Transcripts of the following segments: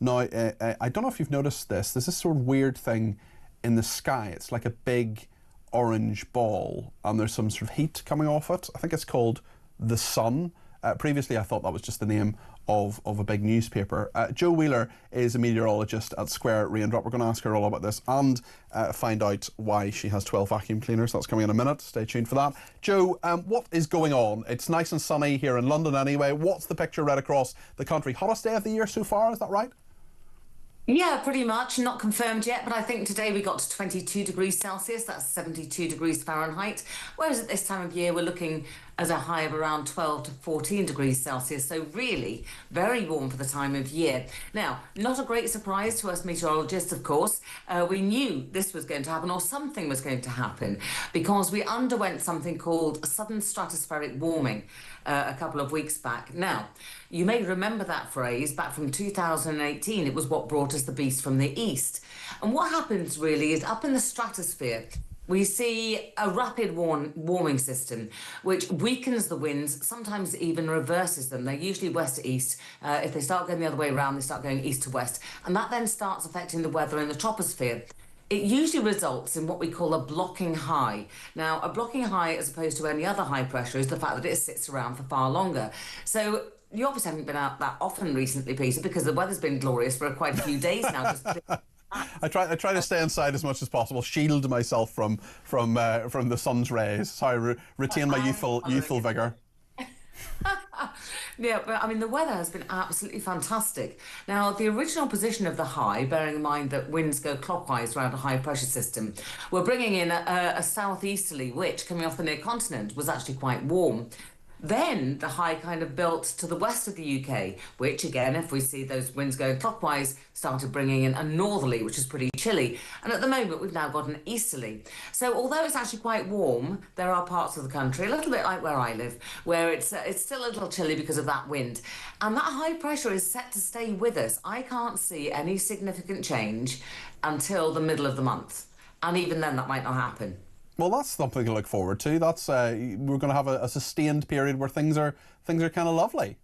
Now, I don't know if you've noticed this. There's this sort of weird thing in the sky. It's like a big orange ball, and there's some sort of heat coming off it. I think it's called the sun. Previously, I thought that was just the name of a big newspaper. Jo Wheeler is a meteorologist at Square Raindrop. We're going to ask her all about this and find out why she has 12 vacuum cleaners. That's coming in a minute. Stay tuned for that. Jo, what is going on? It's nice and sunny here in London anyway. What's the picture right across the country? Hottest day of the year so far, is that right? Yeah, pretty much. Not confirmed yet, but I think today we got to 22 degrees Celsius. That's 72 degrees Fahrenheit. Whereas at this time of year, we're looking at a high of around 12 to 14 degrees Celsius. So really very warm for the time of year. Now, not a great surprise to us meteorologists, of course. We knew this was going to happen, or something was going to happen, because we underwent something called sudden stratospheric warming a couple of weeks back. Now, you may remember that phrase back from 2018. It was what brought us the beast from the east. And what happens really is up in the stratosphere, we see a rapid warming system which weakens the winds, sometimes even reverses them. They're usually west to east. If they start going the other way around, they start going east to west. And that then starts affecting the weather in the troposphere. It usually results in what we call a blocking high. Now, a blocking high, as opposed to any other high pressure, is the fact that it sits around for far longer. So you obviously haven't been out that often recently, Peter, because the weather's been glorious for quite a few days now. I try to stay inside as much as possible, shield myself from the sun's rays. So I retain my youthful vigour. Yeah, but I mean, the weather has been absolutely fantastic. Now, the original position of the high, bearing in mind that winds go clockwise around a high pressure system, we're bringing in a southeasterly, which, coming off the near continent, was actually quite warm. Then the high kind of built to the west of the UK, which again, if we see those winds going clockwise, started bringing in a northerly, which is pretty chilly. And at the moment, we've now got an easterly. So although it's actually quite warm, there are parts of the country, a little bit like where I live, where it's still a little chilly because of that wind. And that high pressure is set to stay with us. I can't see any significant change until the middle of the month. And even then, that might not happen. Well, that's something to look forward to. That's we're going to have a sustained period where things are kind of lovely.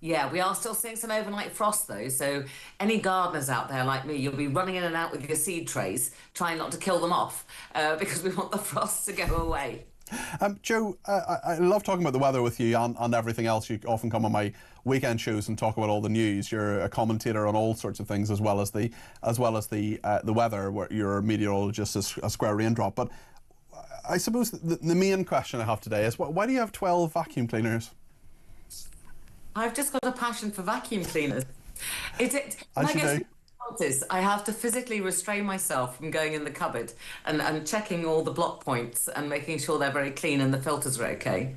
Yeah, we are still seeing some overnight frost though, so any gardeners out there like me, you'll be running in and out with your seed trays, trying not to kill them off, because we want the frost to go away. Jo, I love talking about the weather with you and everything else. You often come on my weekend shows and talk about all the news. You're a commentator on all sorts of things, as well as the weather. Where you're a meteorologist at a Square Raindrop. But I suppose the main question I have today is why do you have 12 vacuum cleaners? I've just got a passion for vacuum cleaners. As you do. I have to physically restrain myself from going in the cupboard and checking all the block points and making sure they're very clean and the filters are okay.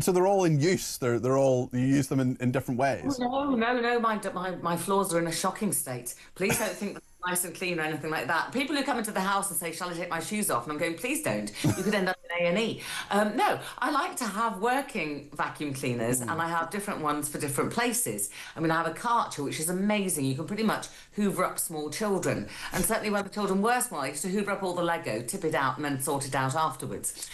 So they're all in use. They're all, you use them in different ways. Oh, no. My floors are in a shocking state. Please don't think they're nice and clean or anything like that. People who come into the house and say, "Shall I take my shoes off?" and I'm going, "Please don't. You could end up in A&E." No, I like to have working vacuum cleaners, and I have different ones for different places. I mean, I have a Karcher, which is amazing. You can pretty much hoover up small children, and certainly when the children were small, I used to hoover up all the Lego, tip it out, and then sort it out afterwards.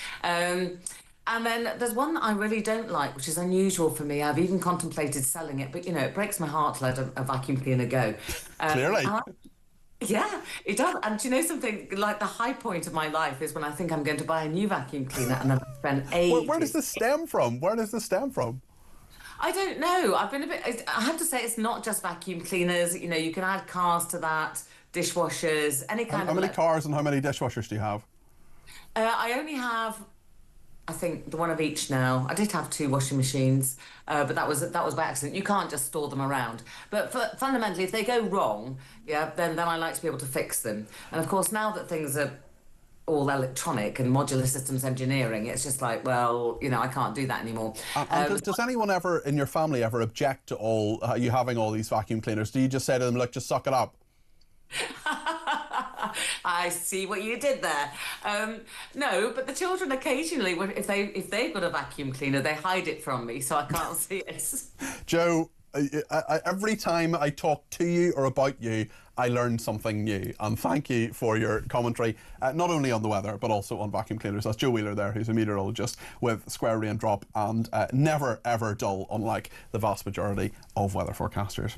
And then there's one that I really don't like, which is unusual for me. I've even contemplated selling it, but, it breaks my heart to let a vacuum cleaner go. Clearly. Yeah, it does. And do you know something? Like, the high point of my life is when I think I'm going to buy a new vacuum cleaner and then I spend ages. Where does this stem from? I don't know. I have to say, it's not just vacuum cleaners. You can add cars to that, dishwashers, any kind of... How many cars and how many dishwashers do you have? I only have, I think, the one of each now. I did have 2 washing machines, but that was by accident. You can't just store them around. But fundamentally, if they go wrong, then I like to be able to fix them. And of course, now that things are all electronic and modular systems engineering, it's just like, well, I can't do that anymore. Does anyone ever in your family ever object to you having all these vacuum cleaners? Do you just say to them, "Look, just suck it up"? I see what you did there. No, but the children occasionally, if they've got a vacuum cleaner, they hide it from me, so I can't see it. Jo, every time I talk to you or about you, I learn something new. And thank you for your commentary, not only on the weather, but also on vacuum cleaners. That's Jo Wheeler there, who's a meteorologist with Square Raindrop and never, ever dull, unlike the vast majority of weather forecasters.